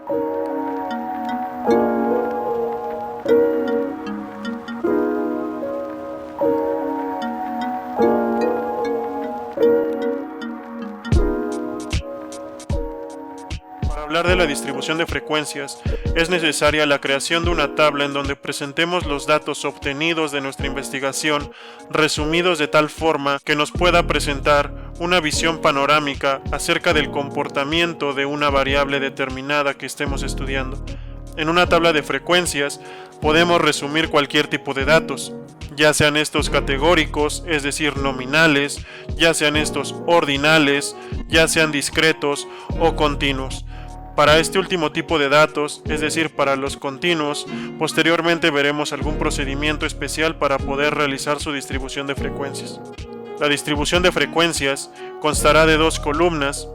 Para hablar de la distribución de frecuencias, es necesaria la creación de una tabla en donde presentemos los datos obtenidos de nuestra investigación, resumidos de tal forma que nos pueda presentar una visión panorámica acerca del comportamiento de una variable determinada que estemos estudiando. En una tabla de frecuencias podemos resumir cualquier tipo de datos, ya sean estos categóricos, es decir, nominales, ya sean estos ordinales, ya sean discretos o continuos. Para este último tipo de datos, es decir, para los continuos, posteriormente veremos algún procedimiento especial para poder realizar su distribución de frecuencias. La distribución de frecuencias constará de dos columnas.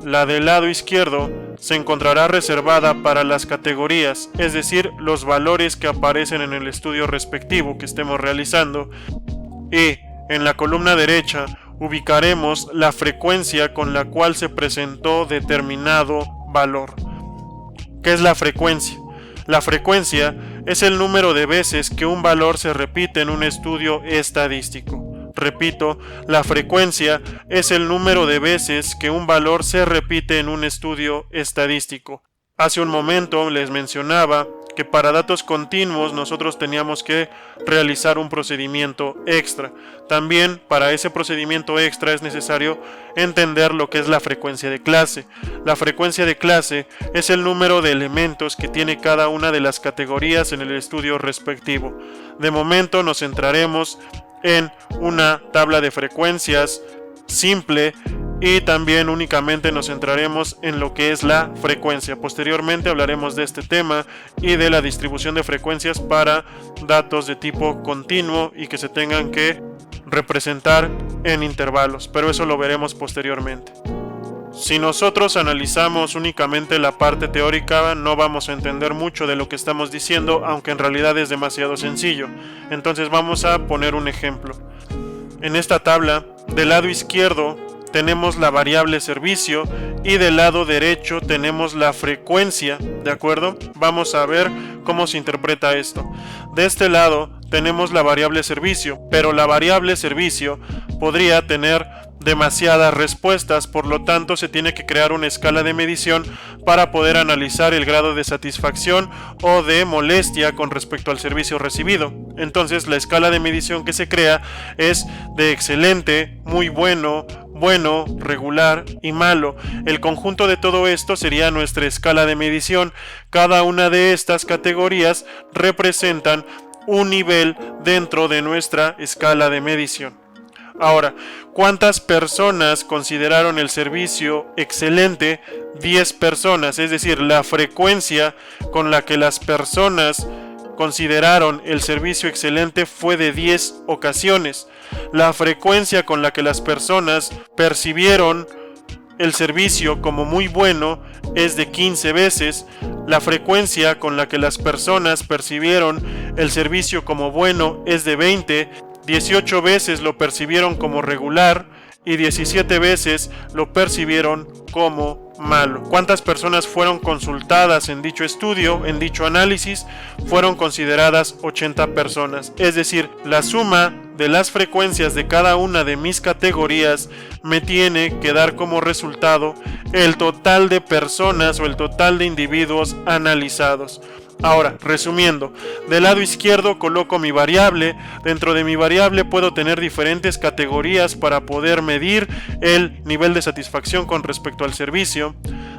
La del lado izquierdo se encontrará reservada para las categorías, es decir, los valores que aparecen en el estudio respectivo que estemos realizando, y en la columna derecha ubicaremos la frecuencia con la cual se presentó determinado valor. ¿Qué es la frecuencia? La frecuencia es el número de veces que un valor se repite en un estudio estadístico. Repito, la frecuencia es el número de veces que un valor se repite en un estudio estadístico. Hace un momento les mencionaba que para datos continuos nosotros teníamos que realizar un procedimiento extra. También para ese procedimiento extra es necesario entender lo que es la frecuencia de clase. La frecuencia de clase es el número de elementos que tiene cada una de las categorías en el estudio respectivo. De momento nos centraremos en una tabla de frecuencias simple y también únicamente nos centraremos en lo que es la frecuencia. Posteriormente hablaremos de este tema y de la distribución de frecuencias para datos de tipo continuo y que se tengan que representar en intervalos, pero eso lo veremos posteriormente. Si nosotros analizamos únicamente la parte teórica, no vamos a entender mucho de lo que estamos diciendo, aunque en realidad es demasiado sencillo. Entonces vamos a poner un ejemplo. En esta tabla, del lado izquierdo tenemos la variable servicio y del lado derecho tenemos la frecuencia, ¿de acuerdo? Vamos a ver cómo se interpreta esto. De este lado tenemos la variable servicio, pero la variable servicio podría tener demasiadas respuestas, por lo tanto se tiene que crear una escala de medición para poder analizar el grado de satisfacción o de molestia con respecto al servicio recibido. Entonces la escala de medición que se crea es de excelente, muy bueno, bueno, regular y malo. El conjunto de todo esto sería nuestra escala de medición. Cada una de estas categorías representan un nivel dentro de nuestra escala de medición. Ahora, ¿cuántas personas consideraron el servicio excelente? 10 personas, es decir, la frecuencia con la que las personas consideraron el servicio excelente fue de 10 ocasiones. La frecuencia con la que las personas percibieron el servicio como muy bueno es de 15 veces. La frecuencia con la que las personas percibieron el servicio como bueno es de 20. 18 veces lo percibieron como regular y 17 veces lo percibieron como malo. ¿Cuántas personas fueron consultadas en dicho estudio, en dicho análisis? Fueron consideradas 80 personas. Es decir, la suma de las frecuencias de cada una de mis categorías me tiene que dar como resultado el total de personas o el total de individuos analizados. Ahora, resumiendo, del lado izquierdo coloco mi variable. Dentro de mi variable puedo tener diferentes categorías para poder medir el nivel de satisfacción con respecto al servicio.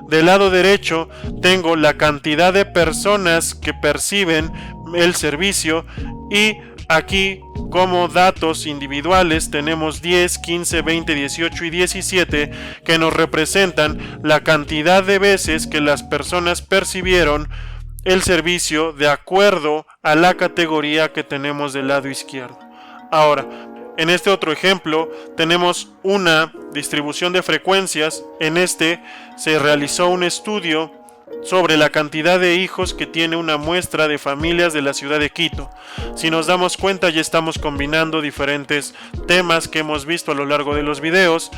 Del lado derecho tengo la cantidad de personas que perciben el servicio y aquí como datos individuales tenemos 10, 15, 20, 18 y 17 que nos representan la cantidad de veces que las personas percibieron el servicio de acuerdo a la categoría que tenemos del lado izquierdo. Ahora, en este otro ejemplo tenemos una distribución de frecuencias. En este se realizó un estudio sobre la cantidad de hijos que tiene una muestra de familias de la ciudad de Quito. Si nos damos cuenta, ya estamos combinando diferentes temas que hemos visto a lo largo de los videos.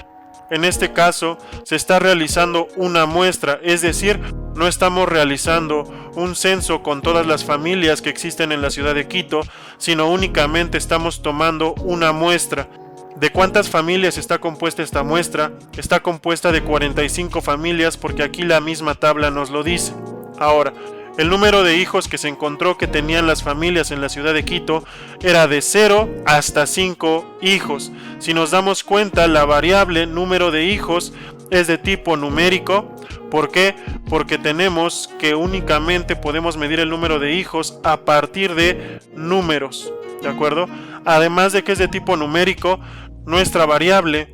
En este caso se está realizando una muestra, es decir, no estamos realizando un censo con todas las familias que existen en la ciudad de Quito, sino únicamente estamos tomando una muestra. ¿De cuántas familias está compuesta esta muestra? Está compuesta de 45 familias, porque aquí la misma tabla nos lo dice. Ahora, el número de hijos que se encontró que tenían las familias en la ciudad de Quito era de 0 hasta 5 hijos. Si nos damos cuenta, la variable número de hijos es de tipo numérico. ¿Por qué? Porque tenemos que únicamente podemos medir el número de hijos a partir de números, ¿de acuerdo? Además de que es de tipo numérico, nuestra variable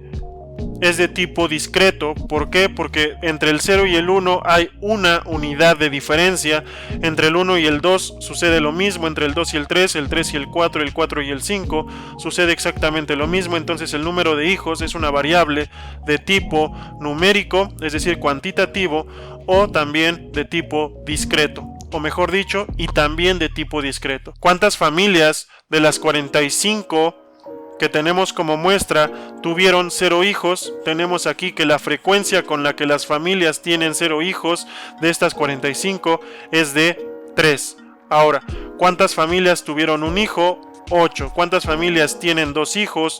es de tipo discreto. ¿Por qué? Porque entre el 0 y el 1 hay una unidad de diferencia. Entre el 1 y el 2 sucede lo mismo. Entre el 2 y el 3 y el 4 y el 5 sucede exactamente lo mismo. Entonces el número de hijos es una variable de tipo numérico, es decir, cuantitativo, o también de tipo discreto, o mejor dicho, y también de tipo discreto. ¿Cuántas familias de las 45 que tenemos como muestra tuvieron 0 hijos? Tenemos aquí que la frecuencia con la que las familias tienen 0 hijos de estas 45 es de 3. Ahora, ¿cuántas familias tuvieron un hijo? 8. ¿Cuántas familias tienen 2 hijos?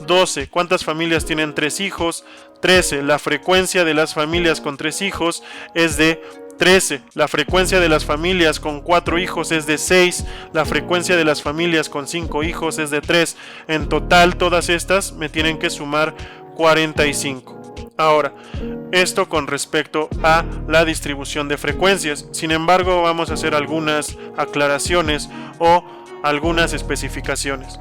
12. ¿Cuántas familias tienen 3 hijos? 13. La frecuencia de las familias con 3 hijos es de 13. La frecuencia de las familias con 4 hijos es de 6. La frecuencia de las familias con 5 hijos es de 3. En total, todas estas me tienen que sumar 45. Ahora, esto con respecto a la distribución de frecuencias. Sin embargo, vamos a hacer algunas aclaraciones o algunas especificaciones.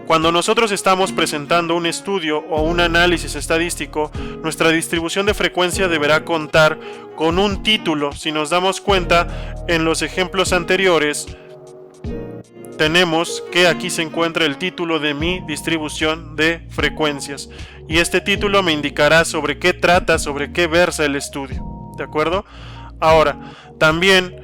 Cuando nosotros estamos presentando un estudio o un análisis estadístico, nuestra distribución de frecuencia deberá contar con un título. Si nos damos cuenta, en los ejemplos anteriores, tenemos que aquí se encuentra el título de mi distribución de frecuencias. Y este título me indicará sobre qué trata, sobre qué versa el estudio. ¿De acuerdo? Ahora, también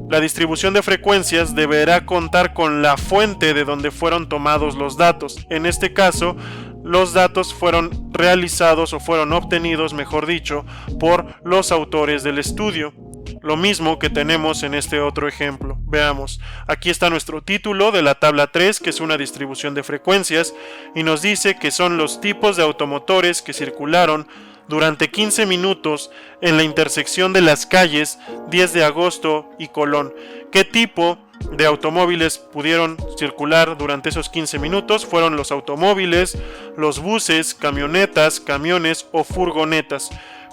la distribución de frecuencias deberá contar con la fuente de donde fueron tomados los datos. En este caso, los datos fueron realizados o fueron obtenidos, mejor dicho, por los autores del estudio. Lo mismo que tenemos en este otro ejemplo. Veamos, aquí está nuestro título de la tabla 3, que es una distribución de frecuencias, y nos dice que son los tipos de automotores que circularon durante 15 minutos en la intersección de las calles 10 de agosto y Colón. ¿Qué tipo de automóviles pudieron circular durante esos 15 minutos? Fueron los automóviles, los buses, camionetas, camiones o furgonetas.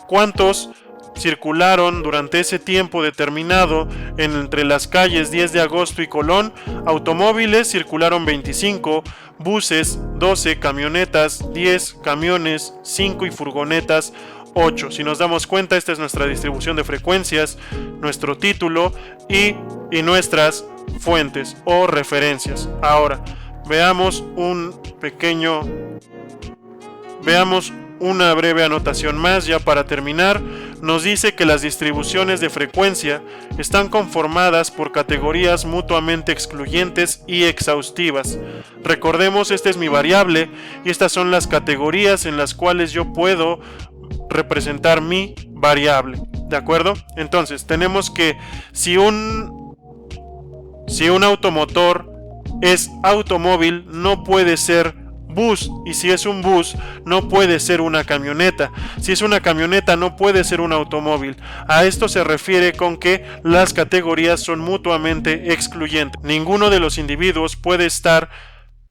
¿Cuántos circularon durante ese tiempo determinado entre las calles 10 de agosto y Colón? Automóviles circularon 25, buses 12, camionetas 10, camiones 5 y furgonetas 8. Si nos damos cuenta, esta es nuestra distribución de frecuencias, nuestro título y nuestras fuentes o referencias. Ahora, veamos una breve anotación más ya para terminar. Nos dice que las distribuciones de frecuencia están conformadas por categorías mutuamente excluyentes y exhaustivas. Recordemos, esta es mi variable y estas son las categorías en las cuales yo puedo representar mi variable. ¿De acuerdo? Entonces, tenemos que si un automotor es automóvil, no puede ser bus, y si es un bus no puede ser una camioneta. Si es una camioneta no puede ser un automóvil. A esto se refiere con que las categorías son mutuamente excluyentes. Ninguno de los individuos puede estar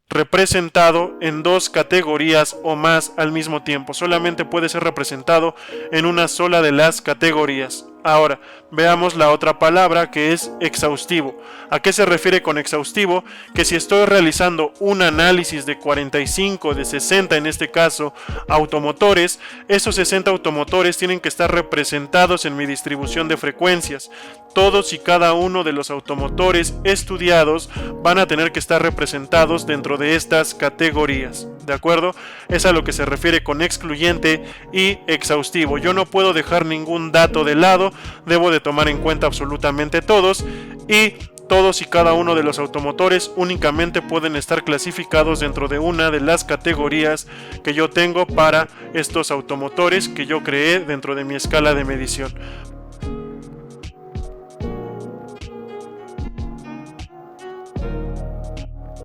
representado en dos categorías o más al mismo tiempo. Solamente puede ser representado en una sola de las categorías. Ahora, veamos la otra palabra, que es exhaustivo. ¿A qué se refiere con exhaustivo? Que si estoy realizando un análisis de 45, de 60 en este caso, automotores, esos 60 automotores tienen que estar representados en mi distribución de frecuencias. Todos y cada uno de los automotores estudiados van a tener que estar representados dentro de estas categorías. ¿De acuerdo? Es a lo que se refiere con excluyente y exhaustivo. Yo no puedo dejar ningún dato de lado, debo de tomar en cuenta absolutamente todos, y Todos y cada uno de los automotores únicamente pueden estar clasificados dentro de una de las categorías que yo tengo para estos automotores que yo creé dentro de mi escala de medición.